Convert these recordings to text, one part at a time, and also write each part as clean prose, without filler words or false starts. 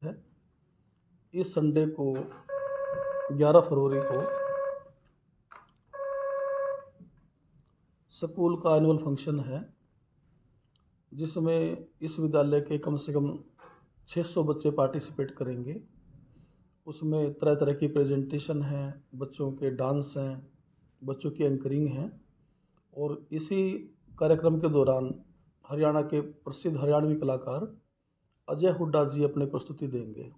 है। इस संडे को 11 फरवरी को स्कूल का एनुअल फंक्शन है, जिसमें इस विद्यालय के कम से कम 600 बच्चे पार्टिसिपेट करेंगे। उसमें तरह तरह की प्रेजेंटेशन है, बच्चों के डांस हैं, बच्चों की एंकरिंग है। और इसी कार्यक्रम के दौरान हरियाणा के प्रसिद्ध हरियाणवी कलाकार अजय हुड्डा जी अपनी प्रस्तुति देंगे।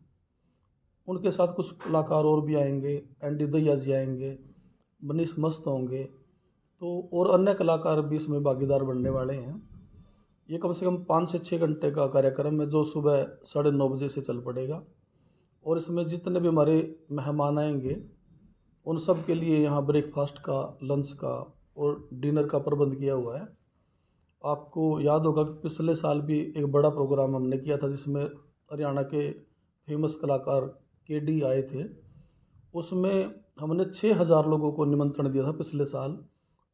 उनके साथ कुछ कलाकार और भी आएंगे, एनडी दहिया जी आएंगे, मनीष मस्त होंगे, तो और अन्य कलाकार भी इसमें भागीदार बनने वाले हैं। ये कम से कम 5 से 6 घंटे का कार्यक्रम है, जो सुबह 9:30 बजे से चल पड़ेगा। और इसमें जितने भी हमारे मेहमान आएंगे उन सब के लिए यहाँ ब्रेकफास्ट का, लंच का और डिनर का प्रबंध किया हुआ है। आपको याद होगा कि पिछले साल भी एक बड़ा प्रोग्राम हमने किया था, जिसमें हरियाणा के फेमस कलाकार केडी आए थे। उसमें हमने 6,000 लोगों को निमंत्रण दिया था पिछले साल,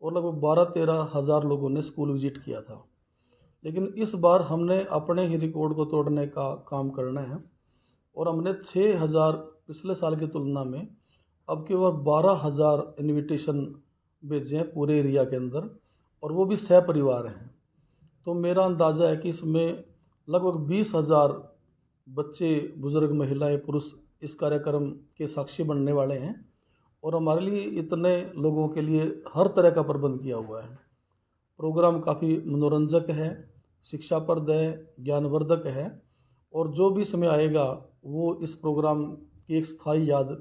और लगभग 12-13 हज़ार लोगों ने स्कूल विजिट किया था। लेकिन इस बार हमने अपने ही रिकॉर्ड को तोड़ने का काम करना है, और हमने 6,000 पिछले साल की तुलना में अब की बार 12,000 इन्विटेशन भेजे हैं पूरे एरिया के अंदर, और वो भी सहपरिवार हैं। तो मेरा अंदाज़ा है कि इसमें लगभग 20,000 बच्चे, बुज़ुर्ग, महिलाएं, पुरुष इस कार्यक्रम के साक्षी बनने वाले हैं। और हमारे लिए इतने लोगों के लिए हर तरह का प्रबंध किया हुआ है। प्रोग्राम काफ़ी मनोरंजक है, शिक्षाप्रद है, ज्ञानवर्धक है, और जो भी समय आएगा वो इस प्रोग्राम की एक स्थायी याद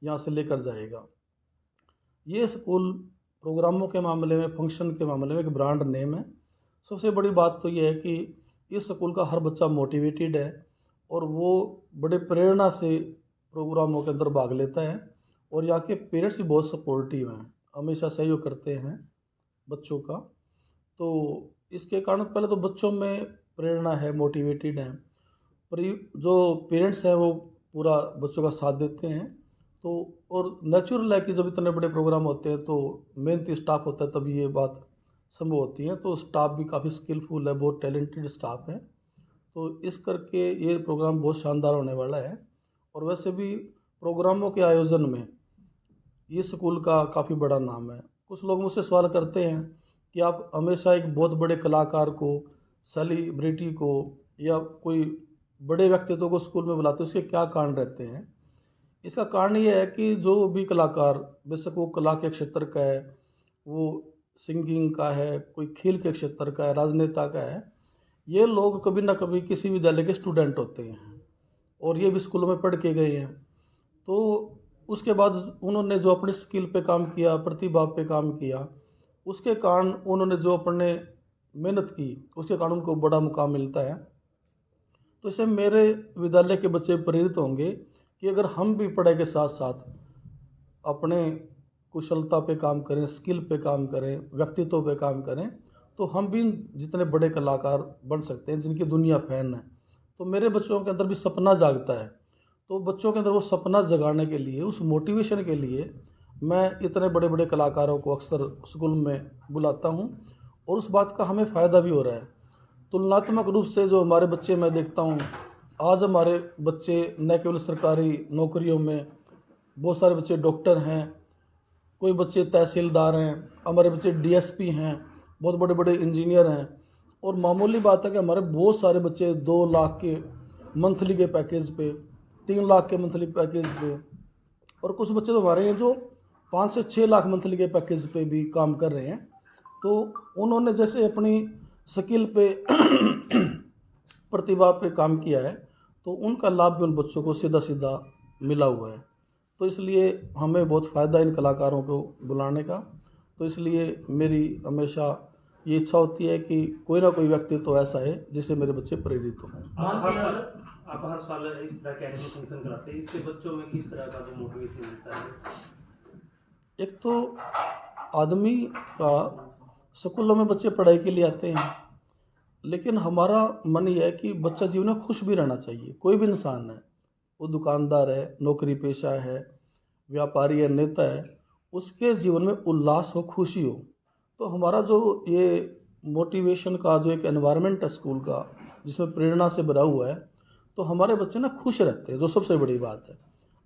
यहाँ से लेकर जाएगा। ये स्कूल प्रोग्रामों के मामले में, फंक्शन के मामले में एक ब्रांड नेम है। सबसे बड़ी बात तो ये है कि इस स्कूल का हर बच्चा मोटिवेटेड है, और वो बड़े प्रेरणा से प्रोग्रामों के अंदर भाग लेता है। और यहाँ के पेरेंट्स भी बहुत सपोर्टिव हैं, हमेशा सहयोग करते हैं बच्चों का। तो इसके कारण पहले तो बच्चों में प्रेरणा है, मोटिवेटेड हैं, पर जो पेरेंट्स हैं वो पूरा बच्चों का साथ देते हैं। तो और नेचुरल है कि जब इतने बड़े प्रोग्राम होते हैं तो मेहनती स्टाफ होता है, तभी ये बात संभव होती है। तो स्टाफ भी काफ़ी स्किलफुल है, बहुत टैलेंटेड स्टाफ है। तो इस करके ये प्रोग्राम बहुत शानदार होने वाला है। और वैसे भी प्रोग्रामों के आयोजन में ये स्कूल का काफ़ी बड़ा नाम है। कुछ लोग मुझसे सवाल करते हैं कि आप हमेशा एक बहुत बड़े कलाकार को, सेलिब्रिटी को या कोई बड़े व्यक्तित्व को स्कूल में बुलाते हैं, उसके क्या कारण रहते हैं? इसका कारण ये है कि जो भी कलाकार, बेशक वो कला के क्षेत्र का है, वो सिंगिंग का है, कोई खेल के क्षेत्र का है, राजनेता का है, ये लोग कभी ना कभी किसी विद्यालय के स्टूडेंट होते हैं, और ये भी स्कूलों में पढ़ के गए हैं। तो उसके बाद उन्होंने जो अपनी स्किल पे काम किया, प्रतिभा पे काम किया, उसके कारण उन्होंने जो अपने मेहनत की, उसके कारण उनको बड़ा मुकाम मिलता है। तो इससे मेरे विद्यालय के बच्चे प्रेरित होंगे कि अगर हम भी पढ़ाई के साथ साथ अपने कुशलता पे काम करें, स्किल पे काम करें, व्यक्तित्व पे काम करें, तो हम भी जितने बड़े कलाकार बन सकते हैं जिनकी दुनिया फैन है। तो मेरे बच्चों के अंदर भी सपना जागता है। तो बच्चों के अंदर वो सपना जगाने के लिए, उस मोटिवेशन के लिए मैं इतने बड़े बड़े कलाकारों को अक्सर स्कूल में बुलाता हूँ, और उस बात का हमें फ़ायदा भी हो रहा है। तुलनात्मक रूप से जो हमारे बच्चे मैं देखता हूँ, आज हमारे बच्चे न केवल सरकारी नौकरियों में, बहुत सारे बच्चे डॉक्टर हैं, कोई बच्चे तहसीलदार हैं, हमारे बच्चे डीएसपी हैं, बहुत बड़े बड़े इंजीनियर हैं। और मामूली बात है कि हमारे बहुत सारे बच्चे 2 लाख के मंथली के पैकेज पे, 3 लाख के मंथली पैकेज पे, और कुछ बच्चे तो हमारे हैं जो 5 से 6 लाख मंथली के पैकेज पे भी काम कर रहे हैं। तो उन्होंने जैसे अपनी स्किल पे प्रतिभा पे काम किया है, तो उनका लाभ भी उन बच्चों को सीधा सीधा मिला हुआ है। तो इसलिए हमें बहुत फ़ायदा इन कलाकारों को बुलाने का। तो इसलिए मेरी हमेशा ये इच्छा होती है कि कोई ना कोई व्यक्ति तो ऐसा है जिससे मेरे बच्चे प्रेरित हों। आप हर साल इस तरह के एनुअल फंक्शन कराते हैं, इससे बच्चों में किस तरह का जो मोटिवेशन मिलता है? एक तो आदमी का, स्कूलों में बच्चे पढ़ाई के लिए आते हैं, लेकिन हमारा मन ये है कि बच्चा जीवन में खुश भी रहना चाहिए। कोई भी इंसान है, वो दुकानदार है, नौकरी पेशा है, व्यापारी है, नेता है, उसके जीवन में उल्लास हो, खुशी हो। तो हमारा जो ये मोटिवेशन का जो एक एनवायरनमेंट है स्कूल का, जिसमें प्रेरणा से भरा हुआ है, तो हमारे बच्चे ना खुश रहते हैं, जो सबसे बड़ी बात है।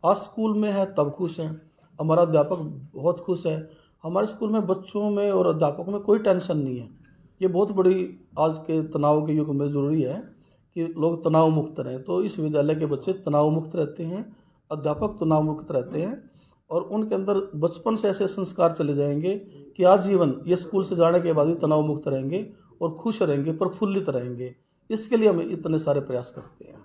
आज स्कूल में है तब खुश हैं, हमारा अध्यापक बहुत खुश है। हमारे स्कूल में बच्चों में और अध्यापकों में कोई टेंशन नहीं है। ये बहुत बड़ी आज के तनाव के युग में ज़रूरी है कि लोग तनाव मुक्त रहें। तो इस विद्यालय के बच्चे तनाव मुक्त रहते हैं, अध्यापक तनाव मुक्त रहते हैं, और उनके अंदर बचपन से ऐसे संस्कार चले जाएंगे कि आजीवन ये स्कूल से जाने के बाद भी तनाव मुक्त रहेंगे और खुश रहेंगे, प्रफुल्लित रहेंगे। इसके लिए हम इतने सारे प्रयास करते हैं।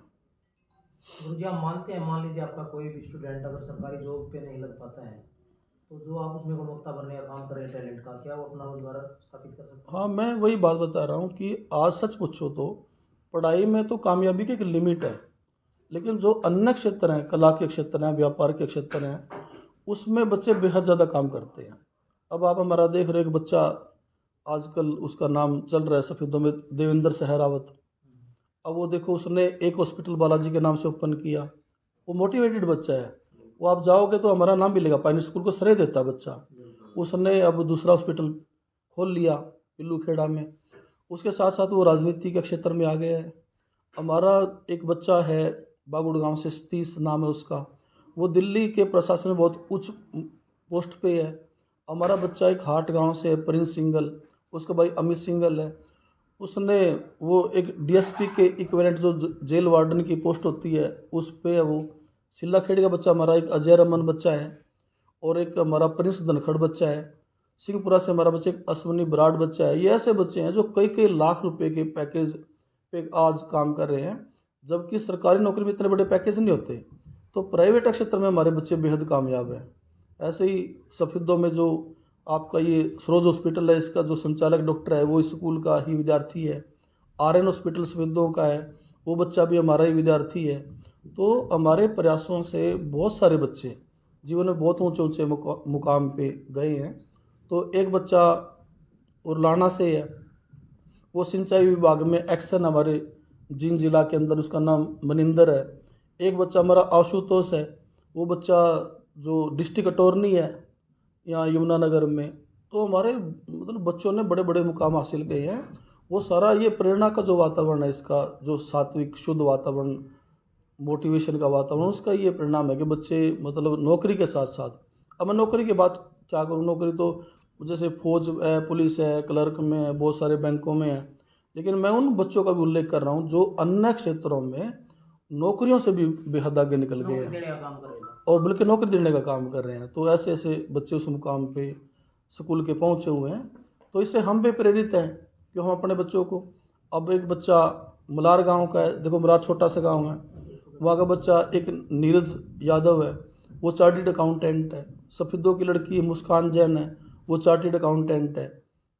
गुरुजी, आप मानते हैं, मान लीजिए आपका कोई भी स्टूडेंट अगर सरकारी जॉब पे नहीं लग पाता है, तो जो आप उसमें गुणवत्ता भरने का काम करें टैलेंट का, क्या वो अपना रोजगार स्थापित कर सकते हैं? हाँ, मैं वही बात बता रहा हूँ कि आज सच पूछो तो पढ़ाई में तो कामयाबी की एक लिमिट है, लेकिन जो अन्य क्षेत्र हैं, कला के क्षेत्र हैं, व्यापार के क्षेत्र हैं, उसमें बच्चे बेहद ज़्यादा काम करते हैं। अब आप हमारा देख रहे हो, एक बच्चा आजकल उसका नाम चल रहा है सफ़ेदों में, देवेंद्र सहरावत। अब वो देखो, उसने एक हॉस्पिटल बालाजी के नाम से ओपन किया। वो मोटिवेटेड बच्चा है, वो आप जाओगे तो हमारा नाम मिलेगा, पायनी स्कूल को श्रेय देता बच्चा। उसने अब दूसरा हॉस्पिटल खोल लिया पिल्लू खेड़ा में। उसके साथ साथ वो राजनीति के क्षेत्र में आ गया है। हमारा एक बच्चा है बागुड़ गांव से, सतीश नाम है उसका, वो दिल्ली के प्रशासन में बहुत उच्च पोस्ट पे है। हमारा बच्चा एक हाट गांव से है, प्रिंस सिंगल, उसका भाई अमित सिंगल है। उसने वो एक डीएसपी के इक्विवेलेंट जो जेल वार्डन की पोस्ट होती है उस पे है वो। सिल्लाखेड़ी का बच्चा हमारा एक अजय रमन बच्चा है, और एक हमारा प्रिंस धनखड़ बच्चा है। सिंहपुरा से हमारा बच्चा एक अश्वनी बराड़ बच्चा है। ये ऐसे बच्चे हैं जो कई कई लाख रुपए के पैकेज पे आज काम कर रहे हैं, जबकि सरकारी नौकरी में इतने बड़े पैकेज नहीं होते। तो प्राइवेट क्षेत्र में हमारे बच्चे बेहद कामयाब हैं। ऐसे ही सफेदों में जो आपका ये सरोज हॉस्पिटल है, इसका जो संचालक डॉक्टर है वो इस स्कूल का ही विद्यार्थी है। आर्यन हॉस्पिटल सफेदों का है, वो बच्चा भी हमारा ही विद्यार्थी है। तो हमारे प्रयासों से बहुत सारे बच्चे जीवन में बहुत ऊंचे ऊंचे मुकाम पे गए हैं। तो एक बच्चा उरलाना से है, वो सिंचाई विभाग में एक्शन हमारे जींद जिला के अंदर, उसका नाम मनिंदर है। एक बच्चा हमारा आशुतोष है, वो बच्चा जो डिस्ट्रिक्ट अटॉर्नी है यहाँ यमुनानगर में। तो हमारे मतलब बच्चों ने बड़े बड़े मुकाम हासिल किए हैं। वो सारा ये प्रेरणा का जो वातावरण है, इसका जो सात्विक शुद्ध वातावरण, मोटिवेशन का वातावरण, उसका ये परिणाम है कि बच्चे मतलब नौकरी के साथ साथ, अब मैं नौकरी की बात क्या करूँ, नौकरी तो जैसे फौज है, पुलिस है, क्लर्क में है, बहुत सारे बैंकों में है, लेकिन मैं उन बच्चों का भी उल्लेख कर रहा हूँ जो अन्य क्षेत्रों में नौकरियों से भी बेहद आगे निकल गए हैं और बल्कि नौकरी देने का काम कर रहे हैं। तो ऐसे ऐसे बच्चे उस मुकाम पे स्कूल के पहुँचे हुए हैं। तो इससे हम भी प्रेरित हैं कि हम अपने बच्चों को, अब एक बच्चा मलार गांव का है, देखो मलार छोटा सा गांव है, वहाँ का बच्चा एक नीरज यादव है, वो चार्टर्ड अकाउंटेंट है। सफेदों की लड़की मुस्कान जैन है, वो चार्टर्ड अकाउंटेंट है।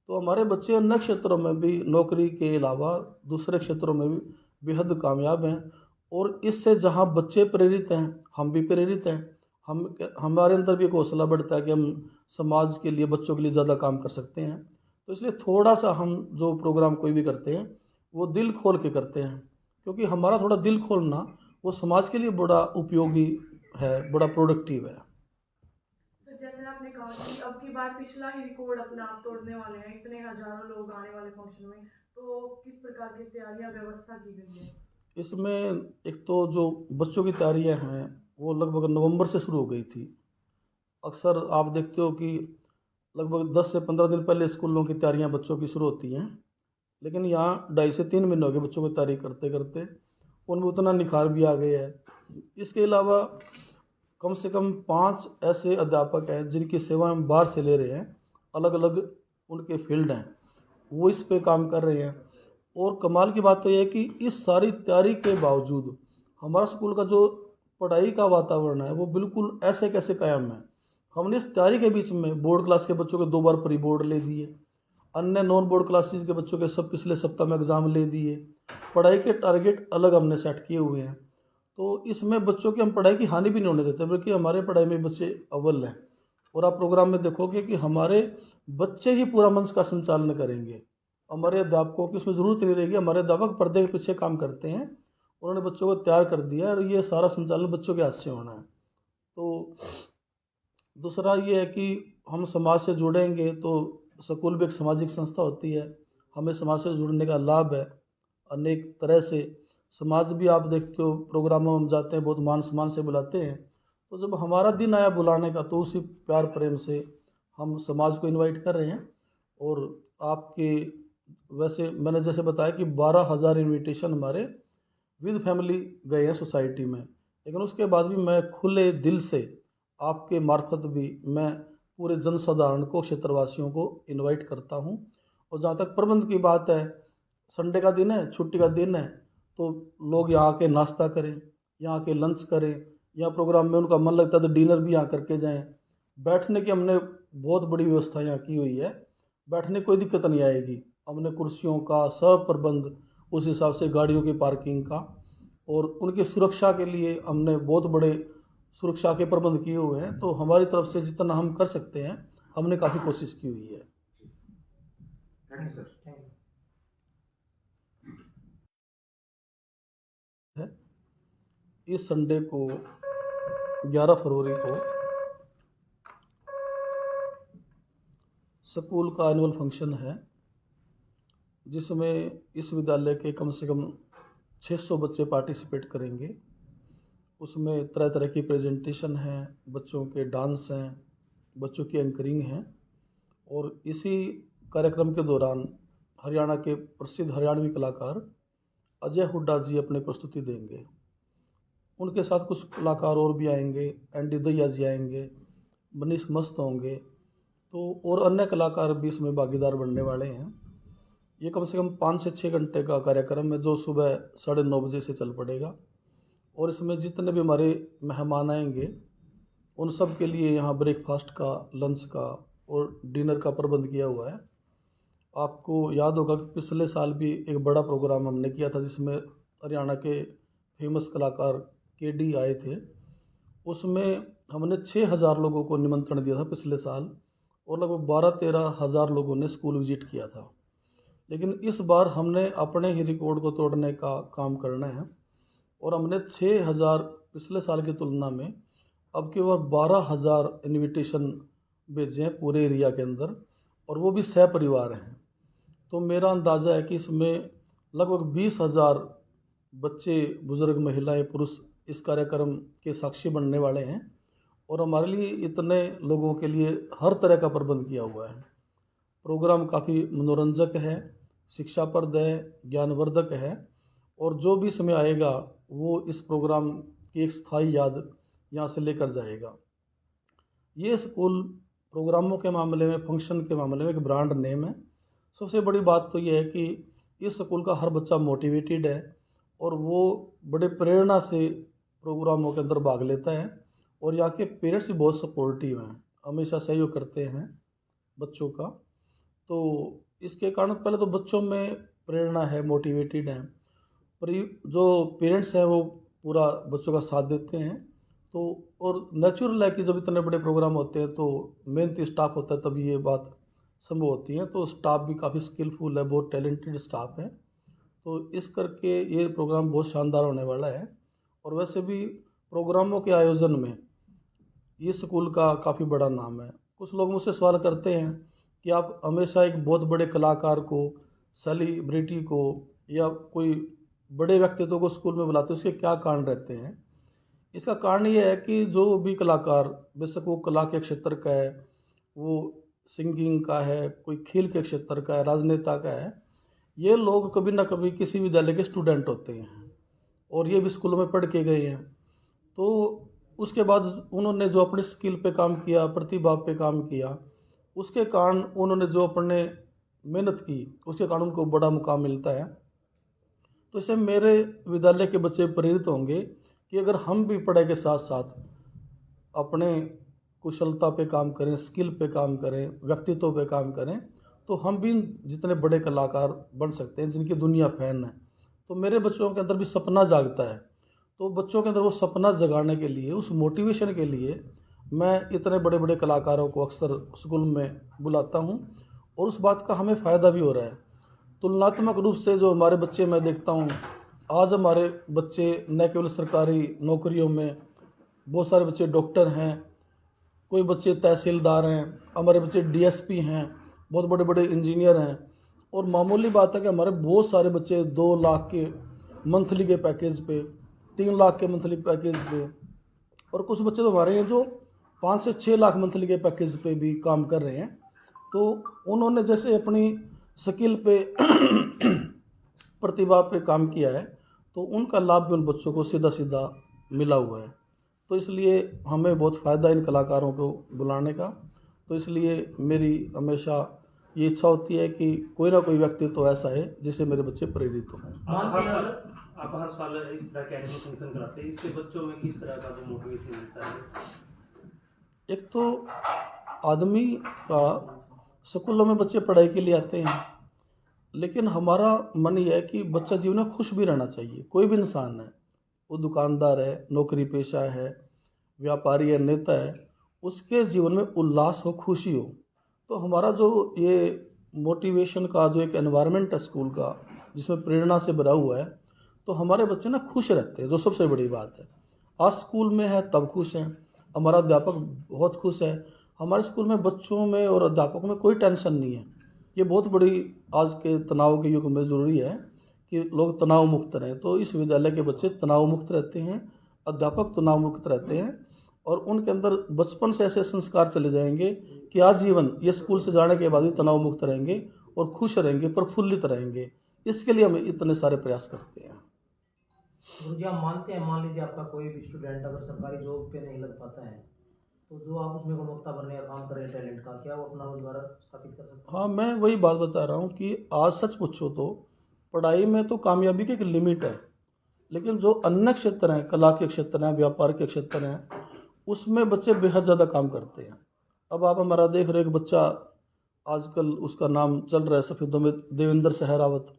तो हमारे बच्चे अन्य क्षेत्रों में भी नौकरी के अलावा दूसरे क्षेत्रों में भी बेहद कामयाब हैं। और इससे जहाँ बच्चे प्रेरित हैं, हम भी प्रेरित हैं। हमारे अंदर भी एक हौसला बढ़ता है कि हम समाज के लिए, बच्चों के लिए ज़्यादा काम कर सकते हैं। तो इसलिए थोड़ा सा हम जो प्रोग्राम कोई भी करते हैं वो दिल खोल के करते हैं, क्योंकि हमारा थोड़ा दिल खोलना वो समाज के लिए बड़ा उपयोगी है, बड़ा प्रोडक्टिव है। तो जैसे आपने कहा कि अब की बार पिछला ही रिकॉर्ड अपना आप तोड़ने वाले हैं, इतने हजारों लोग आने वाले फंक्शन में, तो किस प्रकार की तैयारियां व्यवस्था की गई है? इसमें एक तो जो बच्चों की तैयारियां हैं वो लगभग नवंबर से शुरू हो गई थी। अक्सर आप देखते हो कि लगभग 10 से 15 दिन पहले स्कूलों की तैयारियां बच्चों की शुरू होती हैं, लेकिन यहाँ 2.5 से 3 महीने हो गए बच्चों की तैयारी करते करते, उनमें उतना निखार भी आ गया है। इसके अलावा कम से कम 5 ऐसे अध्यापक हैं जिनकी सेवा हम बाहर से ले रहे हैं, अलग अलग उनके फील्ड हैं, वो इस पे काम कर रहे हैं। और कमाल की बात तो यह है कि इस सारी तैयारी के बावजूद हमारा स्कूल का जो पढ़ाई का वातावरण है वो बिल्कुल ऐसे कैसे कायम है। हमने इस तैयारी के बीच में बोर्ड क्लास के बच्चों के 2 बार प्री बोर्ड ले दिए, अन्य नॉन बोर्ड क्लासेस के बच्चों के सब पिछले सप्ताह में एग्ज़ाम ले दिए, पढ़ाई के टारगेट अलग हमने सेट किए हुए हैं। तो इसमें बच्चों की हम पढ़ाई की हानि भी नहीं होने देते, बल्कि हमारे पढ़ाई में बच्चे अव्वल हैं। और आप प्रोग्राम में देखोगे कि हमारे बच्चे ही पूरा मंच का संचालन करेंगे, हमारे अध्यापकों की उसमें ज़रूरत नहीं रहेगी। हमारे अध्यापक पर्दे के पीछे काम करते हैं, उन्होंने बच्चों को तैयार कर दिया और ये सारा संचालन बच्चों के हाथ से होना है। तो दूसरा ये है कि हम समाज से जुड़ेंगे, तो स्कूल भी एक सामाजिक संस्था होती है, हमें समाज से जुड़ने का लाभ है अनेक तरह से। समाज भी आप देखते हो, प्रोग्रामों में हम जाते हैं, बहुत मान सम्मान से बुलाते हैं। तो जब हमारा दिन आया बुलाने का, तो उसी प्यार प्रेम से हम समाज को इनवाइट कर रहे हैं। और आपके वैसे मैंने जैसे बताया कि 12,000 इनविटेशन हमारे विद फैमिली गए हैं सोसाइटी में, लेकिन उसके बाद भी मैं खुले दिल से आपके मार्फत भी मैं पूरे जनसाधारण को, क्षेत्रवासियों को इनवाइट करता हूं। और जहाँ तक प्रबंध की बात है, संडे का दिन है, छुट्टी का दिन है, तो लोग यहाँ के नाश्ता करें, यहाँ के लंच करें, या प्रोग्राम में उनका मन लगता है तो डिनर भी यहाँ करके जाएं। बैठने की हमने बहुत बड़ी व्यवस्था यहाँ की हुई है, बैठने कोई दिक्कत नहीं आएगी। हमने कुर्सियों का सब प्रबंध, उस हिसाब से गाड़ियों की पार्किंग का, और उनकी सुरक्षा के लिए हमने बहुत बड़े सुरक्षा के प्रबंध किए हुए हैं। तो हमारी तरफ से जितना हम कर सकते हैं, हमने काफ़ी कोशिश की हुई है। Thank you sir. Thank you. इस संडे को 11 फरवरी को स्कूल का एनुअल फंक्शन है, जिसमें इस विद्यालय के कम से कम 600 बच्चे पार्टिसिपेट करेंगे। उसमें तरह तरह की प्रेजेंटेशन है, बच्चों के डांस हैं, बच्चों की एंकरिंग है। और इसी कार्यक्रम के दौरान हरियाणा के प्रसिद्ध हरियाणवी कलाकार अजय हुड्डा जी अपनी प्रस्तुति देंगे। उनके साथ कुछ कलाकार और भी आएंगे, एनडी दहिया जी आएंगे, मनीष मस्त होंगे, तो और अन्य कलाकार भी इसमें भागीदार बनने वाले हैं। ये कम से कम 5 से 6 घंटे का कार्यक्रम है, जो सुबह 9:30 बजे से चल पड़ेगा। और इसमें जितने भी हमारे मेहमान आएंगे, उन सब के लिए यहाँ ब्रेकफास्ट का, लंच का और डिनर का प्रबंध किया हुआ है। आपको याद होगा कि पिछले साल भी एक बड़ा प्रोग्राम हमने किया था, जिसमें हरियाणा के फेमस कलाकार केडी आए थे। उसमें हमने 6,000 लोगों को निमंत्रण दिया था पिछले साल, और लगभग 12-13 हज़ार लोगों ने स्कूल विजिट किया था। लेकिन इस बार हमने अपने ही रिकॉर्ड को तोड़ने का काम करना है, और हमने 6,000 पिछले साल की तुलना में अब की बार 12,000 इन्विटेशन भेजे हैं पूरे एरिया के अंदर, और वो भी सहपरिवार हैं। तो मेरा अंदाज़ा है कि इसमें लगभग 20,000 बच्चे, बुज़ुर्ग, महिलाएं, पुरुष इस कार्यक्रम के साक्षी बनने वाले हैं। और हमारे लिए इतने लोगों के लिए हर तरह का प्रबंध किया हुआ है। प्रोग्राम काफ़ी मनोरंजक है, शिक्षाप्रद है, ज्ञानवर्धक है, और जो भी समय आएगा वो इस प्रोग्राम की एक स्थायी याद यहाँ से लेकर जाएगा। ये स्कूल प्रोग्रामों के मामले में, फंक्शन के मामले में एक ब्रांड नेम है। सबसे बड़ी बात तो ये है कि इस स्कूल का हर बच्चा मोटिवेटेड है, और वो बड़े प्रेरणा से प्रोग्रामों के अंदर भाग लेता है। और यहाँ के पेरेंट्स भी बहुत सपोर्टिव हैं, हमेशा सहयोग करते हैं बच्चों का। तो इसके कारण पहले तो बच्चों में प्रेरणा है, मोटिवेटेड हैं, पर जो पेरेंट्स हैं वो पूरा बच्चों का साथ देते हैं। तो और नेचुरल है कि जब इतने बड़े प्रोग्राम होते हैं तो मेहनती स्टाफ होता है, तभी ये बात संभव होती है। तो स्टाफ भी काफ़ी स्किलफुल है, बहुत टैलेंटेड स्टाफ है। तो इस करके ये प्रोग्राम बहुत शानदार होने वाला है। और वैसे भी प्रोग्रामों के आयोजन में ये स्कूल का काफ़ी बड़ा नाम है। कुछ लोग मुझसे सवाल करते हैं कि आप हमेशा एक बहुत बड़े कलाकार को, सेलिब्रिटी को, या कोई बड़े व्यक्तित्व को स्कूल में बुलाते हैं, उसके क्या कारण रहते हैं? इसका कारण ये है कि जो भी कलाकार, बेशक वो कला के क्षेत्र का है, वो सिंगिंग का है, कोई खेल के क्षेत्र का है, राजनेता का है, ये लोग कभी ना कभी किसी विद्यालय के स्टूडेंट होते हैं, और ये भी स्कूलों में पढ़ के गए हैं। तो उसके बाद उन्होंने जो अपनी स्किल पे काम किया, प्रतिभा पे काम किया, उसके कारण उन्होंने जो अपने मेहनत की, उसके कारण उनको बड़ा मुकाम मिलता है। तो इससे मेरे विद्यालय के बच्चे प्रेरित होंगे कि अगर हम भी पढ़ाई के साथ साथ अपने कुशलता पे काम करें, स्किल पे काम करें, व्यक्तित्व पे काम करें, तो हम भी जितने बड़े कलाकार बन सकते हैं जिनकी दुनिया फैन है। तो मेरे बच्चों के अंदर भी सपना जागता है। तो बच्चों के अंदर वो सपना जगाने के लिए, उस मोटिवेशन के लिए मैं इतने बड़े बड़े कलाकारों को अक्सर स्कूल में बुलाता हूँ, और उस बात का हमें फ़ायदा भी हो रहा है। तुलनात्मक रूप से जो हमारे बच्चे मैं देखता हूँ, आज हमारे बच्चे न केवल सरकारी नौकरियों में, बहुत सारे बच्चे डॉक्टर हैं, कोई बच्चे तहसीलदार हैं, हमारे बच्चे डीएसपी हैं, बहुत बड़े बड़े इंजीनियर हैं। और मामूली बात है कि हमारे बहुत सारे बच्चे 2 लाख के मंथली के पैकेज पे, 3 लाख के मंथली पैकेज पे, और कुछ बच्चे तो हमारे हैं जो 5 से 6 लाख मंथली के पैकेज पे भी काम कर रहे हैं। तो उन्होंने जैसे अपनी स्किल पे प्रतिभा पे काम किया है, तो उनका लाभ भी उन बच्चों को सीधा सीधा मिला हुआ है। तो इसलिए हमें बहुत फ़ायदा इन कलाकारों को बुलाने का। तो इसलिए मेरी हमेशा ये इच्छा होती है कि कोई ना कोई व्यक्ति तो ऐसा है जिससे मेरे बच्चे प्रेरित हों। आप हर साल इस तरह के एनुअल फंक्शन कराते हैं, इससे बच्चों में किस तरह का जो मोटिवेशन मिलता है? एक तो आदमी का स्कूलों में बच्चे पढ़ाई के लिए आते हैं, लेकिन हमारा मन ये है कि बच्चा जीवन में खुश भी रहना चाहिए। कोई भी इंसान है, वो दुकानदार है, नौकरी पेशा है, व्यापारी है, नेता है, उसके जीवन में उल्लास हो, खुशी हो। तो हमारा जो ये मोटिवेशन का जो एक एनवायरनमेंट है स्कूल का, जिसमें प्रेरणा से भरा हुआ है, तो हमारे बच्चे ना खुश रहते हैं, जो सबसे बड़ी बात है। आज स्कूल में है तब खुश हैं, हमारा अध्यापक बहुत खुश है। हमारे स्कूल में बच्चों में और अध्यापकों में कोई टेंशन नहीं है। ये बहुत बड़ी आज के तनाव के युग में ज़रूरी है कि लोग तनाव मुक्त रहें। तो इस विद्यालय के बच्चे तनाव मुक्त रहते हैं, अध्यापक तनाव मुक्त रहते हैं, और उनके अंदर बचपन से ऐसे संस्कार चले जाएंगे कि आजीवन ये स्कूल से जाने के बाद भी तनाव मुक्त रहेंगे और खुश रहेंगे, प्रफुल्लित रहेंगे। इसके लिए हम इतने सारे प्रयास करते हैं। गुरुजी, आप मानते हैं, मान लीजिए आपका कोई भी स्टूडेंट अगर सरकारी जॉब पे नहीं लग पाता है, तो जो आप उसमें गुणवत्ता भरने का काम करें टैलेंट का, क्या वो अपना रोजगार स्थापित कर सकते हैं? हाँ, मैं वही बात बता रहा हूँ कि आज सच पूछो तो पढ़ाई में तो कामयाबी की एक लिमिट है, लेकिन जो अन्य क्षेत्र हैं, कला के क्षेत्र हैं, व्यापार के क्षेत्र हैं, उसमें बच्चे बेहद ज़्यादा काम करते हैं। अब आप हमारा देख रहे हो, एक बच्चा आजकल उसका नाम चल रहा है सफ़ेदों में, देवेंद्र सहरावत।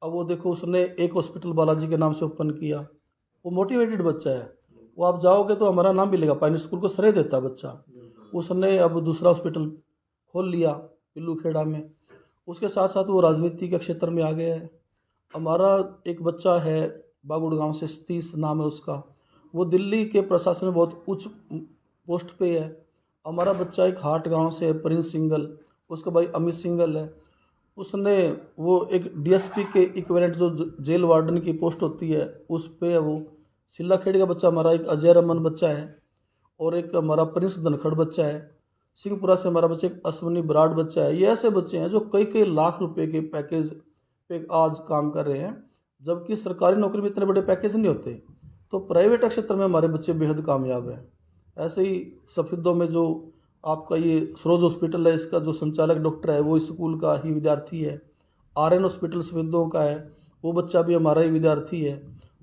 अब वो देखो, उसने एक हॉस्पिटल बालाजी के नाम से ओपन किया। वो मोटिवेटेड बच्चा है, वो आप जाओगे तो हमारा नाम भी लेगा, पायनी स्कूल को श्रेय देता है बच्चा। उसने अब दूसरा हॉस्पिटल खोल लिया पिल्लू खेड़ा में। उसके साथ साथ वो राजनीति के क्षेत्र में आ गया है। हमारा एक बच्चा है बागुड़ गांव से, सतीश नाम है उसका, वो दिल्ली के प्रशासन में बहुत उच्च पोस्ट पे है। हमारा बच्चा एक हाट गांव से है, प्रिंस सिंगल, उसका भाई अमित सिंगल है। उसने वो एक डीएसपी के इक्विवेलेंट जो जेल वार्डन की पोस्ट होती है उस पे है वो। सिल्लाखेड़ी का बच्चा हमारा एक अजय रमन बच्चा है, और एक हमारा प्रिंस धनखड़ बच्चा है। सिंहपुरा से हमारा बच्चा एक अश्वनी बराड़ बच्चा है। ये ऐसे बच्चे हैं जो कई कई लाख रुपए के पैकेज पे आज काम कर रहे हैं, जबकि सरकारी नौकरी में इतने बड़े पैकेज नहीं होते। तो प्राइवेट क्षेत्र में हमारे बच्चे बेहद कामयाब हैं। ऐसे ही सफेदों में जो आपका ये सरोज हॉस्पिटल है, इसका जो संचालक डॉक्टर है वो इस स्कूल का ही विद्यार्थी है। आर्यन हॉस्पिटल सफेदों का है, वो बच्चा भी हमारा ही विद्यार्थी है।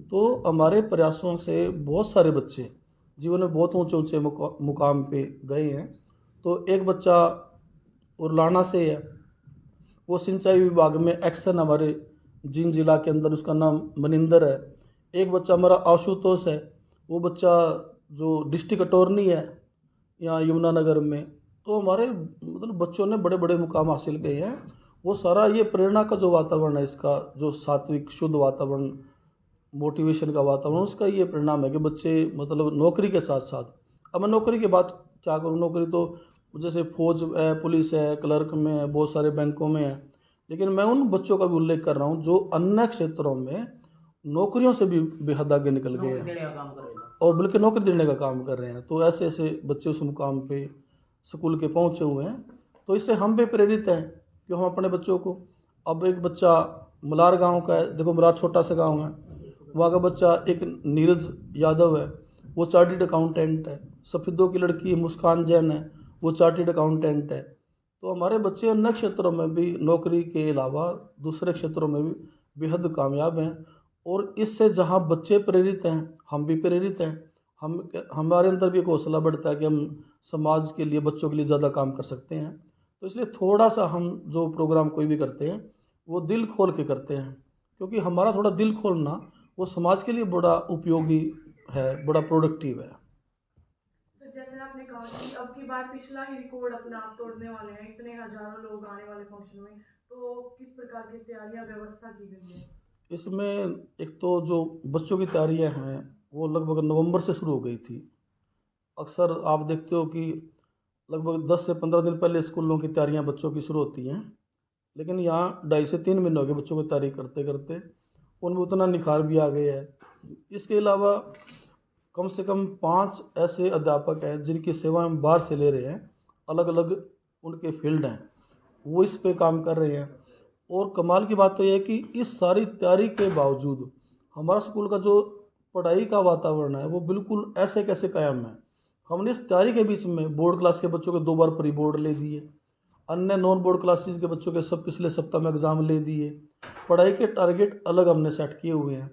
तो हमारे प्रयासों से बहुत सारे बच्चे जीवन में बहुत ऊंचे ऊंचे मुकाम पे गए हैं। तो एक बच्चा उरलाना से है, वो सिंचाई विभाग में एक्शन हमारे जींद जिला के अंदर, उसका नाम मनिंदर है। एक बच्चा हमारा आशुतोष है, वो बच्चा जो डिस्ट्रिक्ट अटॉर्नी है यहाँ यमुनानगर में। तो हमारे मतलब बच्चों ने बड़े बड़े मुकाम हासिल किए हैं। वो सारा ये प्रेरणा का जो वातावरण है, इसका जो सात्विक शुद्ध वातावरण, मोटिवेशन का वातावरण, उसका ये परिणाम है कि बच्चे मतलब नौकरी के साथ साथ, अब मैं नौकरी की बात क्या करूँ, नौकरी तो जैसे फौज है, पुलिस है, क्लर्क में है, बहुत सारे बैंकों में है, लेकिन मैं उन बच्चों का भी उल्लेख कर रहा हूँ जो अन्य क्षेत्रों में नौकरियों से भी बेहद आगे निकल गए हैं और बल्कि नौकरी देने का काम कर रहे हैं। तो ऐसे ऐसे बच्चे उस मुकाम पे स्कूल के पहुँचे हुए हैं। तो इससे हम भी प्रेरित हैं कि हम अपने बच्चों को, अब एक बच्चा मलार गांव का है, देखो मलार छोटा सा गांव है, वहाँ का बच्चा एक नीरज यादव है, वो चार्टर्ड अकाउंटेंट है। सफेदों की लड़की मुस्कान जैन है, वो चार्टर्ड अकाउंटेंट है। तो हमारे बच्चे अन्य क्षेत्रों में भी नौकरी के अलावा दूसरे क्षेत्रों में भी बेहद कामयाब हैं। और इससे जहाँ बच्चे प्रेरित हैं, हम भी प्रेरित हैं। हमारे अंदर भी एक हौसला बढ़ता है कि हम समाज के लिए, बच्चों के लिए ज़्यादा काम कर सकते हैं। तो इसलिए थोड़ा सा हम जो प्रोग्राम कोई भी करते हैं वो दिल खोल के करते हैं, क्योंकि हमारा थोड़ा दिल खोलना वो समाज के लिए बड़ा उपयोगी है, बड़ा प्रोडक्टिव है। तो जैसे आपने कहा कि अब की बार पिछला ही रिकॉर्ड अपना आप तोड़ने वाले हैं, इतने हजारों लोग आने वाले फंक्शन में, तो किस प्रकार की तैयारियां व्यवस्था की गई है? इसमें एक तो जो बच्चों की तैयारियां हैं वो लगभग नवंबर से शुरू हो गई थी। अक्सर आप देखते हो कि लगभग 10 से 15 दिन पहले स्कूलों की तैयारियां बच्चों की शुरू होती हैं, लेकिन यहाँ 2.5 से 3 महीने हो गए बच्चों की तैयारी करते करते। उनमें उतना निखार भी आ गया है। इसके अलावा कम से कम 5 ऐसे अध्यापक हैं जिनकी सेवा हम बाहर से ले रहे हैं, अलग अलग उनके फील्ड हैं, वो इस पे काम कर रहे हैं। और कमाल की बात तो यह है कि इस सारी तैयारी के बावजूद हमारा स्कूल का जो पढ़ाई का वातावरण है वो बिल्कुल ऐसे कैसे कायम है। हमने इस तैयारी के बीच में बोर्ड क्लास के बच्चों के 2 बार प्री बोर्ड ले दिए, अन्य नॉन बोर्ड क्लासेस के बच्चों के सब पिछले सप्ताह में एग्ज़ाम ले दिए, पढ़ाई के टारगेट अलग हमने सेट किए हुए हैं।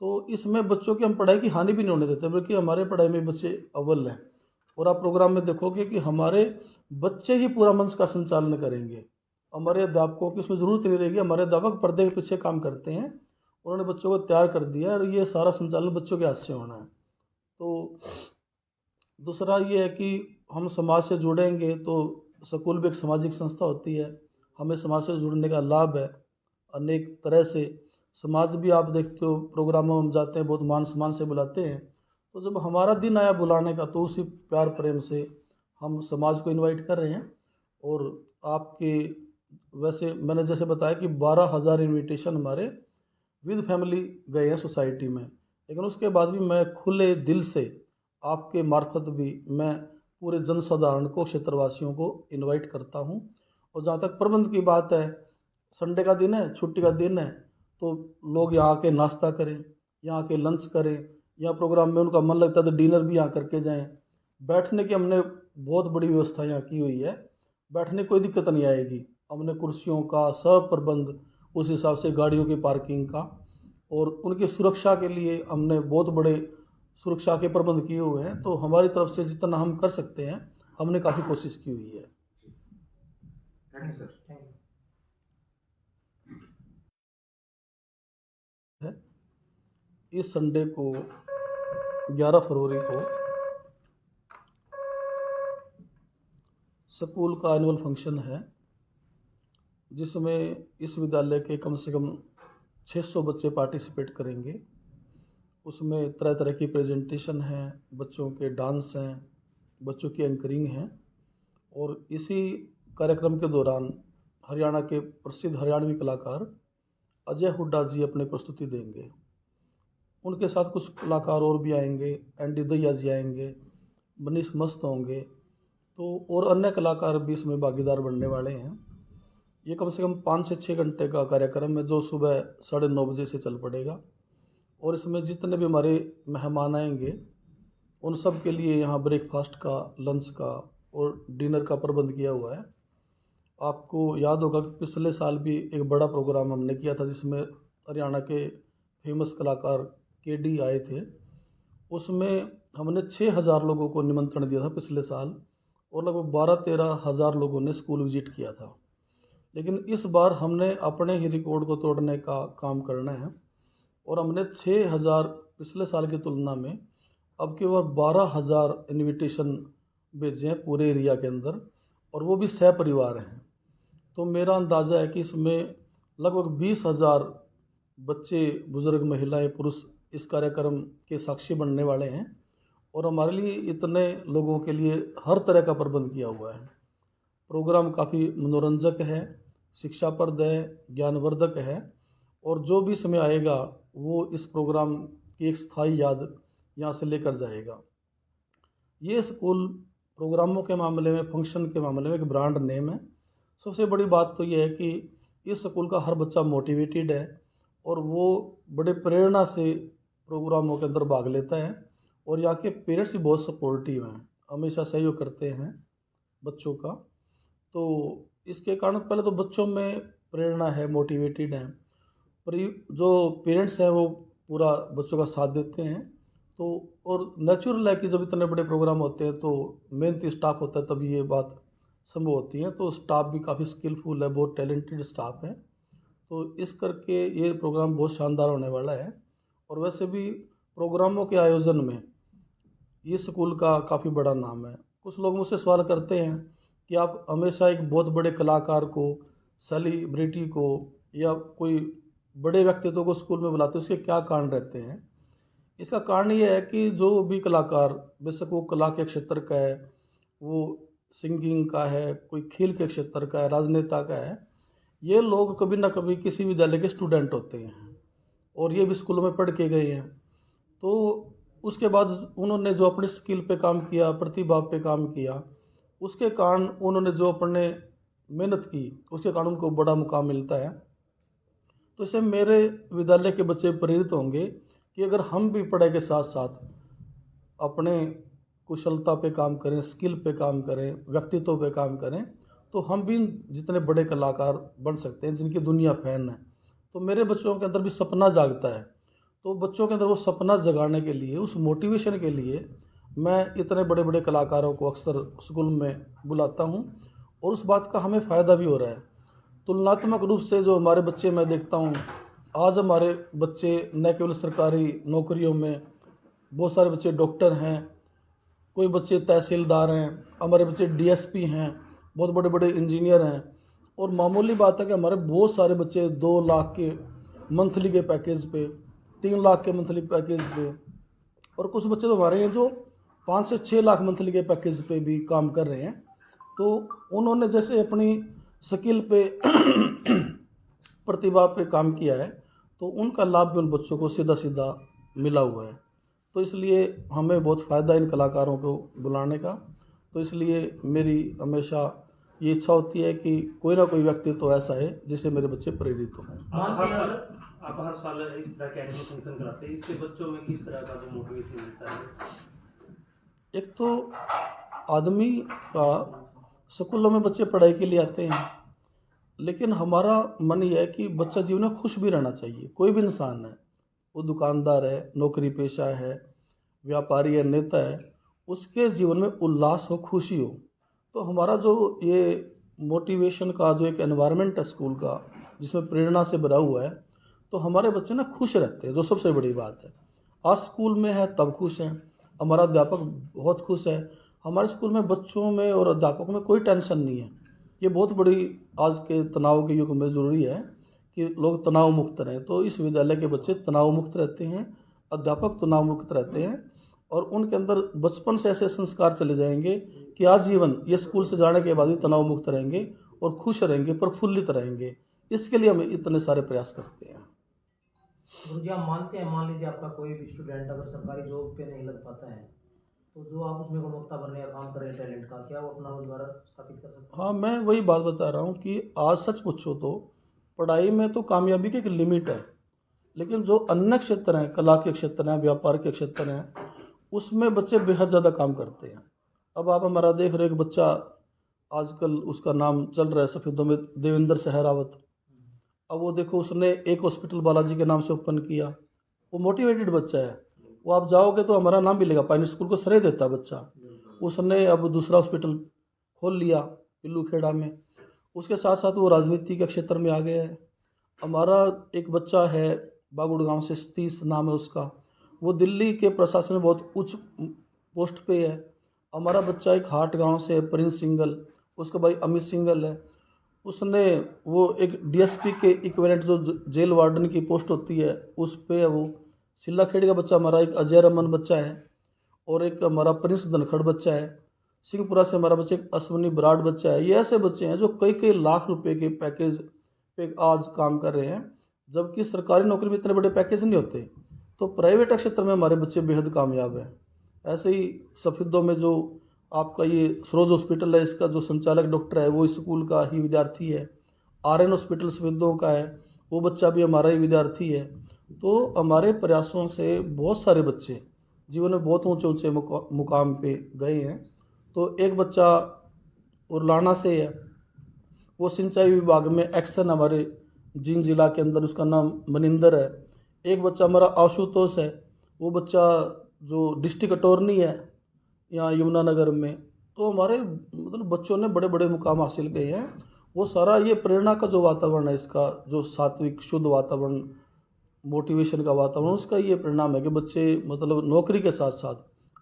तो इसमें बच्चों की हम पढ़ाई की हानि भी नहीं होने देते, बल्कि हमारे पढ़ाई में बच्चे अव्वल हैं। और आप प्रोग्राम में देखोगे कि हमारे बच्चे ही पूरा मंच का संचालन करेंगे, हमारे अध्यापकों की उसमें ज़रूरत नहीं रहेगी। हमारे अध्यापक पर्दे के पीछे काम करते हैं, उन्होंने बच्चों को तैयार कर दिया और ये सारा संचालन बच्चों के हाथ से होना है। तो दूसरा ये है कि हम समाज से जुड़ेंगे तो स्कूल भी एक सामाजिक संस्था होती है, हमें समाज से जुड़ने का लाभ है अनेक तरह से। समाज भी आप देखते हो, प्रोग्रामों में हम जाते हैं, बहुत मान सम्मान से बुलाते हैं। तो जब हमारा दिन आया बुलाने का तो उसी प्यार प्रेम से हम समाज को इनवाइट कर रहे हैं। और आपके वैसे मैंने जैसे बताया कि 12,000 इनविटेशन हमारे विद फैमिली गए हैं सोसाइटी में, लेकिन उसके बाद भी मैं खुले दिल से आपके मार्फत भी मैं पूरे जनसाधारण को, क्षेत्रवासियों को इनवाइट करता हूं। और जहाँ तक प्रबंध की बात है, संडे का दिन है, छुट्टी का दिन है, तो लोग यहाँ आके नाश्ता करें, यहाँ के लंच करें, या प्रोग्राम में उनका मन लगता है तो डिनर भी यहाँ करके जाएं। बैठने की हमने बहुत बड़ी व्यवस्था यहाँ की हुई है, बैठने कोई दिक्कत नहीं आएगी। हमने कुर्सियों का सब प्रबंध, उस हिसाब से गाड़ियों की पार्किंग का, और उनकी सुरक्षा के लिए हमने बहुत बड़े सुरक्षा के प्रबंध किए हुए हैं। तो हमारी तरफ से जितना हम कर सकते हैं हमने काफ़ी कोशिश की हुई है। Thank you sir. Thank you. इस संडे को 11 फरवरी को स्कूल का एनुअल फंक्शन है, जिसमें इस विद्यालय के कम से कम 600 बच्चे पार्टिसिपेट करेंगे। उसमें तरह तरह की प्रेजेंटेशन है, बच्चों के डांस हैं, बच्चों की एंकरिंग है। और इसी कार्यक्रम के दौरान हरियाणा के प्रसिद्ध हरियाणवी कलाकार अजय हुड्डा जी अपनी प्रस्तुति देंगे। उनके साथ कुछ कलाकार और भी आएंगे, एनडी दहिया जी आएंगे, मनीष मस्त होंगे, तो और अन्य कलाकार भी इसमें भागीदार बनने वाले हैं। ये कम से कम 5 से 6 घंटे का कार्यक्रम है, जो सुबह 9:30 बजे से चल पड़ेगा। और इसमें जितने भी हमारे मेहमान आएंगे उन सब के लिए यहाँ ब्रेकफास्ट का, लंच का और डिनर का प्रबंध किया हुआ है। आपको याद होगा कि पिछले साल भी एक बड़ा प्रोग्राम हमने किया था, जिसमें हरियाणा के फेमस कलाकार केडी आए थे। उसमें हमने 6,000 लोगों को निमंत्रण दिया था पिछले साल, और लगभग 12-13 हज़ार लोगों ने स्कूल विजिट किया था। लेकिन इस बार हमने अपने ही रिकॉर्ड को तोड़ने का काम करना है, और हमने 6,000 पिछले साल की तुलना में अब की बार 12,000 इन्विटेशन भेजे हैं पूरे एरिया के अंदर, और वो भी सह परिवार हैं। तो मेरा अंदाज़ा है कि इसमें लगभग 20,000 बच्चे, बुज़ुर्ग, महिलाएं, पुरुष इस कार्यक्रम के साक्षी बनने वाले हैं। और हमारे लिए इतने लोगों के लिए हर तरह का प्रबंध किया हुआ है। प्रोग्राम काफ़ी मनोरंजक है, शिक्षाप्रद है, ज्ञानवर्धक है, और जो भी समय आएगा वो इस प्रोग्राम की एक स्थायी याद यहाँ से लेकर जाएगा। ये स्कूल प्रोग्रामों के मामले में, फंक्शन के मामले में एक ब्रांड नेम है। सबसे बड़ी बात तो ये है कि इस स्कूल का हर बच्चा मोटिवेटेड है, और वो बड़े प्रेरणा से प्रोग्रामों के अंदर भाग लेता है। और यहाँ के पेरेंट्स भी बहुत सपोर्टिव हैं, हमेशा सहयोग करते हैं बच्चों का। तो इसके कारण पहले तो बच्चों में प्रेरणा है, मोटिवेटेड हैं, पर जो पेरेंट्स हैं वो पूरा बच्चों का साथ देते हैं। तो और नेचुरल है कि जब इतने बड़े प्रोग्राम होते हैं तो मेहनती स्टाफ होता है, तभी ये बात संभव होती है। तो स्टाफ भी काफ़ी स्किलफुल है, बहुत टैलेंटेड स्टाफ है। तो इस करके ये प्रोग्राम बहुत शानदार होने वाला है। और वैसे भी प्रोग्रामों के आयोजन में ये स्कूल का काफ़ी बड़ा नाम है। कुछ लोग मुझसे सवाल करते हैं कि आप हमेशा एक बहुत बड़े कलाकार को, सेलिब्रिटी को या कोई बड़े व्यक्तित्व को स्कूल में बुलाते हैं, उसके क्या कारण रहते हैं? इसका कारण ये है कि जो भी कलाकार, बेशक वो कला के क्षेत्र का है, वो सिंगिंग का है, कोई खेल के क्षेत्र का है, राजनेता का है, ये लोग कभी ना कभी किसी विद्यालय के स्टूडेंट होते हैं। और ये भी स्कूलों में पढ़ के गए हैं। तो उसके बाद उन्होंने जो अपनी स्किल पे काम किया, प्रतिभा पे काम किया, उसके कारण उन्होंने जो अपने मेहनत की उसके कारण उनको बड़ा मुकाम मिलता है। तो इससे मेरे विद्यालय के बच्चे प्रेरित होंगे कि अगर हम भी पढ़ाई के साथ साथ अपने कुशलता पे काम करें, स्किल पे काम करें, व्यक्तित्व पे काम करें, तो हम भी जितने बड़े कलाकार बन सकते हैं जिनकी दुनिया फैन है। तो मेरे बच्चों के अंदर भी सपना जागता है, तो बच्चों के अंदर वो सपना जगाने के लिए, उस मोटिवेशन के लिए मैं इतने बड़े बड़े कलाकारों को अक्सर स्कूल में बुलाता हूँ और उस बात का हमें फ़ायदा भी हो रहा है। तुलनात्मक रूप से जो हमारे बच्चे मैं देखता हूँ, आज हमारे बच्चे न केवल सरकारी नौकरियों में, बहुत सारे बच्चे डॉक्टर हैं, कोई बच्चे तहसीलदार हैं, हमारे बच्चे डीएसपी हैं, बहुत बड़े बड़े इंजीनियर हैं। और मामूली बात है कि हमारे बहुत सारे बच्चे 2 लाख के मंथली के पैकेज पे, 3 लाख के मंथली पैकेज पे, और कुछ बच्चे तो हमारे हैं जो 5 से 6 लाख मंथली के पैकेज पे भी काम कर रहे हैं। तो उन्होंने जैसे अपनी स्किल पे प्रतिभा पे काम किया है, तो उनका लाभ भी उन बच्चों को सीधा सीधा मिला हुआ है। तो इसलिए हमें बहुत फ़ायदा इन कलाकारों को बुलाने का। तो इसलिए मेरी हमेशा ये इच्छा होती है कि कोई ना कोई व्यक्ति तो ऐसा है जिससे मेरे बच्चे प्रेरित हों। आप हर साल इस तरह के एनुअल फंक्शन कराते हैं, इससे बच्चों में किस तरह का जो मोटिवेशन मिलता है? एक तो आदमी का स्कूलों में बच्चे पढ़ाई के लिए आते हैं, लेकिन हमारा मन ये है कि बच्चा जीवन में खुश भी रहना चाहिए। कोई भी इंसान है, वो दुकानदार है, नौकरी पेशा है, व्यापारी है, नेता है, उसके जीवन में उल्लास हो, खुशी हो। तो हमारा जो ये मोटिवेशन का जो एक एनवायरनमेंट है स्कूल का, जिसमें प्रेरणा से भरा हुआ है, तो हमारे बच्चे ना खुश रहते हैं, जो सबसे बड़ी बात है। आज स्कूल में है तब खुश हैं, हमारा अध्यापक बहुत खुश है। हमारे स्कूल में बच्चों में और अध्यापकों में कोई टेंशन नहीं है। ये बहुत बड़ी आज के तनाव के युग में ज़रूरी है कि लोग तनाव मुक्त रहें। तो इस विद्यालय के बच्चे तनाव मुक्त रहते हैं, अध्यापक तनाव मुक्त रहते हैं, और उनके अंदर बचपन से ऐसे संस्कार चले जाएंगे कि आजीवन ये स्कूल से जाने के बाद भी तनाव मुक्त रहेंगे और खुश रहेंगे, प्रफुल्लित रहेंगे। इसके लिए हम इतने सारे प्रयास करते हैं। गुरुजी, आप मानते हैं, मान लीजिए आपका कोई भी स्टूडेंट अगर सरकारी जॉब पे नहीं लग पाता है, तो जो आप उसमें गुणवत्ता भरने का काम कर रहे हैं टैलेंट का, क्या वो अपना रोजगार स्थापित कर सकते हैं? हाँ, मैं वही बात बता रहा हूँ कि आज सच पूछो तो पढ़ाई में तो कामयाबी की एक लिमिट है, लेकिन जो अन्य क्षेत्र हैं, कला के क्षेत्र हैं, व्यापार के क्षेत्र हैं, उसमें बच्चे बेहद ज़्यादा काम करते हैं। अब आप हमारा देख रहे हो, एक बच्चा आजकल उसका नाम चल रहा है सफ़ेदों में, देवेंद्र सहरावत। अब वो देखो, उसने एक हॉस्पिटल बालाजी के नाम से ओपन किया। वो मोटिवेटेड बच्चा है, वो आप जाओगे तो हमारा नाम भी लेगा, पायनी स्कूल को श्रेय देता है बच्चा। उसने अब दूसरा हॉस्पिटल खोल लिया पिल्लू खेड़ा में। उसके साथ साथ वो राजनीति के क्षेत्र में आ गया है। हमारा एक बच्चा है बागुड़ गांव से, सतीश नाम है उसका, वो दिल्ली के प्रशासन में बहुत उच्च पोस्ट पे है। हमारा बच्चा एक हाट गांव से है, प्रिंस सिंगल, उसका भाई अमित सिंगल है। उसने वो एक डीएसपी के इक्विवेलेंट जो जेल वार्डन की पोस्ट होती है उस पे है वो। सिल्लाखेड़ी का बच्चा हमारा एक अजय रमन बच्चा है, और एक हमारा प्रिंस धनखड़ बच्चा है। सिंहपुरा से हमारा बच्चा एक अश्वनी बराड़ बच्चा है। ये ऐसे बच्चे हैं जो कई कई लाख रुपए के पैकेज पे आज काम कर रहे हैं, जबकि सरकारी नौकरी में इतने बड़े पैकेज नहीं होते। तो प्राइवेट क्षेत्र में हमारे बच्चे बेहद कामयाब हैं। ऐसे ही सफेदों में जो आपका ये सरोज हॉस्पिटल है, इसका जो संचालक डॉक्टर है वो इस स्कूल का ही विद्यार्थी है। आर्यन हॉस्पिटल सफेदों का है, वो बच्चा भी हमारा ही विद्यार्थी है। तो हमारे प्रयासों से बहुत सारे बच्चे जीवन में बहुत ऊंचे ऊंचे मुकाम पे गए हैं। तो एक बच्चा उरलाना से है, वो सिंचाई विभाग में एक्शन हमारे जींद जिला के अंदर, उसका नाम मनिंदर है। एक बच्चा हमारा आशुतोष है, वो बच्चा जो डिस्ट्रिक्ट अटॉर्नी है यहाँ यमुनानगर में। तो हमारे मतलब बच्चों ने बड़े बड़े मुकाम हासिल किए हैं। वो सारा ये प्रेरणा का जो वातावरण है, इसका जो सात्विक शुद्ध वातावरण, मोटिवेशन का वातावरण, उसका ये परिणाम है कि बच्चे मतलब नौकरी के साथ साथ,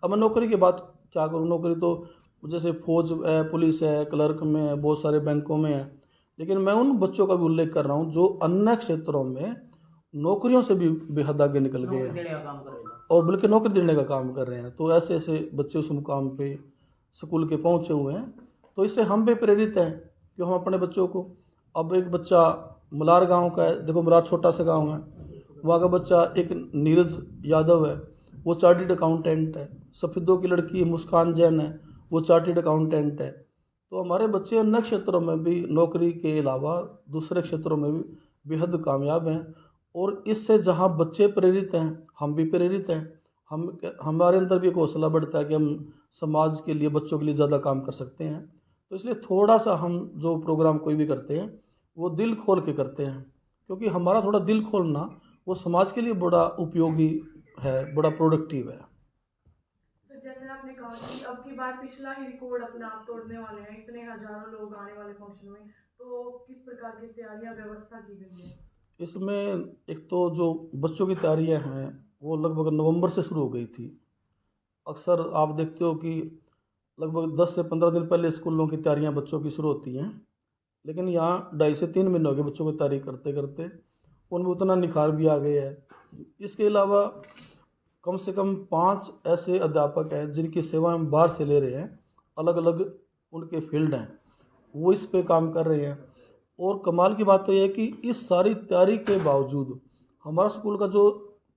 अब मैं नौकरी की बात क्या करूँ, नौकरी तो जैसे फौज है, पुलिस है, क्लर्क में है, बहुत सारे बैंकों में है, लेकिन मैं उन बच्चों का भी उल्लेख कर रहा हूँ जो अन्य क्षेत्रों में नौकरियों से भी बेहद आगे निकल गए हैं और बल्कि नौकरी देने का काम कर रहे हैं। तो ऐसे ऐसे बच्चे उस मुकाम पे स्कूल के पहुँचे हुए हैं। तो इससे हम भी प्रेरित हैं कि हम अपने बच्चों को, अब एक बच्चा मलार गांव का है, देखो मलार छोटा सा गांव है, वहाँ का बच्चा एक नीरज यादव है, वो चार्टर्ड अकाउंटेंट है। सफेदों की लड़की मुस्कान जैन है, वो चार्टर्ड अकाउंटेंट है। तो हमारे बच्चे अन्य क्षेत्रों में भी नौकरी के अलावा दूसरे क्षेत्रों में भी बेहद कामयाब हैं। और इससे जहाँ बच्चे प्रेरित हैं, हम भी प्रेरित हैं। हमारे अंदर भी एक हौसला बढ़ता है कि हम समाज के लिए, बच्चों के लिए ज़्यादा काम कर सकते हैं। तो इसलिए थोड़ा सा हम जो प्रोग्राम कोई भी करते हैं वो दिल खोल के करते हैं, क्योंकि हमारा थोड़ा दिल खोलना वो समाज के लिए बड़ा उपयोगी है, बड़ा प्रोडक्टिव है। सर जैसे आपने कहा कि अब की बार पिछला ही रिकॉर्ड अपना आप तोड़ने वाले हैं, इतने हजारों लोग आने वाले फंक्शन में, तो किस प्रकार की तैयारियां व्यवस्था की गई है? इसमें एक तो जो बच्चों की तैयारियां हैं वो लगभग नवंबर से शुरू हो गई थी। अक्सर आप देखते हो कि लगभग 10 से 15 दिन पहले स्कूलों की तैयारियां बच्चों की शुरू होती हैं, लेकिन यहाँ 2.5 से 3 महीने हो गए बच्चों की तैयारी करते करते, उनमें उतना निखार भी आ गया है। इसके अलावा कम से कम 5 ऐसे अध्यापक हैं जिनकी सेवा हम बाहर से ले रहे हैं, अलग अलग उनके फील्ड हैं, वो इस पे काम कर रहे हैं। और कमाल की बात तो यह है कि इस सारी तैयारी के बावजूद हमारा स्कूल का जो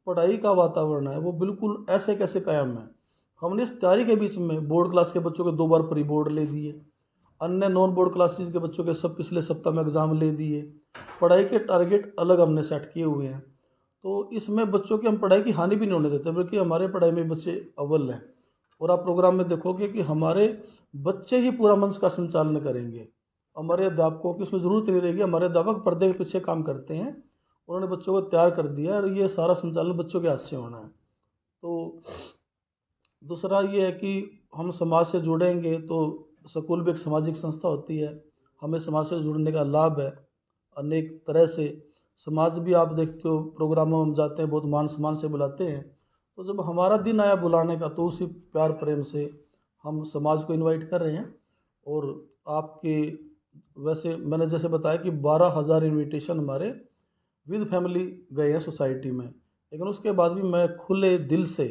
पढ़ाई का वातावरण है वो बिल्कुल ऐसे कैसे कायम है। हमने इस तैयारी के बीच में बोर्ड क्लास के बच्चों के 2 बार प्री बोर्ड ले दिए, अन्य नॉन बोर्ड क्लासेस के बच्चों के सब पिछले सप्ताह में एग्ज़ाम ले दिए। पढ़ाई के टारगेट अलग हमने सेट किए हुए हैं, तो इसमें बच्चों की हम पढ़ाई की हानि भी नहीं होने देते, बल्कि हमारे पढ़ाई में बच्चे अव्वल हैं। और आप प्रोग्राम में देखोगे कि हमारे बच्चे ही पूरा मंच का संचालन करेंगे, हमारे अध्यापकों की उसमें ज़रूरत नहीं रहेगी। हमारे अध्यापक पर्दे के पीछे काम करते हैं, उन्होंने बच्चों को तैयार कर दिया और ये सारा संचालन बच्चों के हाथ से होना है। तो दूसरा ये है कि हम समाज से जुड़ेंगे, तो स्कूल भी एक सामाजिक संस्था होती है, हमें समाज से जुड़ने का लाभ है अनेक तरह से। समाज भी आप देखते हो प्रोग्रामों में हम जाते हैं, बहुत मान सम्मान से बुलाते हैं। तो जब हमारा दिन आया बुलाने का, तो उसी प्यार प्रेम से हम समाज को इनवाइट कर रहे हैं। और आपके वैसे मैंने जैसे बताया कि 12,000 इनविटेशन हमारे विद फैमिली गए हैं सोसाइटी में, लेकिन उसके बाद भी मैं खुले दिल से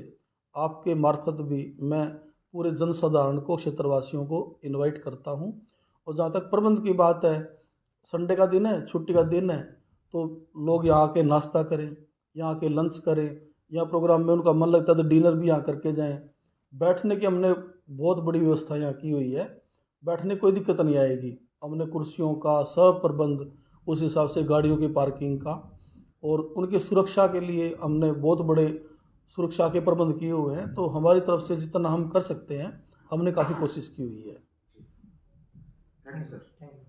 आपके मार्फत भी मैं पूरे जनसाधारण को, क्षेत्रवासियों को इनवाइट करता हूं। और जहाँ तक प्रबंध की बात है, संडे का दिन है, छुट्टी का दिन है, तो लोग यहाँ आके नाश्ता करें, यहाँ आके लंच करें, यहाँ प्रोग्राम में उनका मन लगता है तो डिनर भी यहाँ करके जाएं। बैठने की हमने बहुत बड़ी व्यवस्था यहाँ की हुई है, बैठने कोई दिक्कत नहीं आएगी। हमने कुर्सियों का सब प्रबंध, उस हिसाब से गाड़ियों की पार्किंग का, और उनकी सुरक्षा के लिए हमने बहुत बड़े सुरक्षा के प्रबंध किए हुए हैं। तो हमारी तरफ से जितना हम कर सकते हैं हमने काफ़ी कोशिश की हुई है। Thank you sir. Thank you.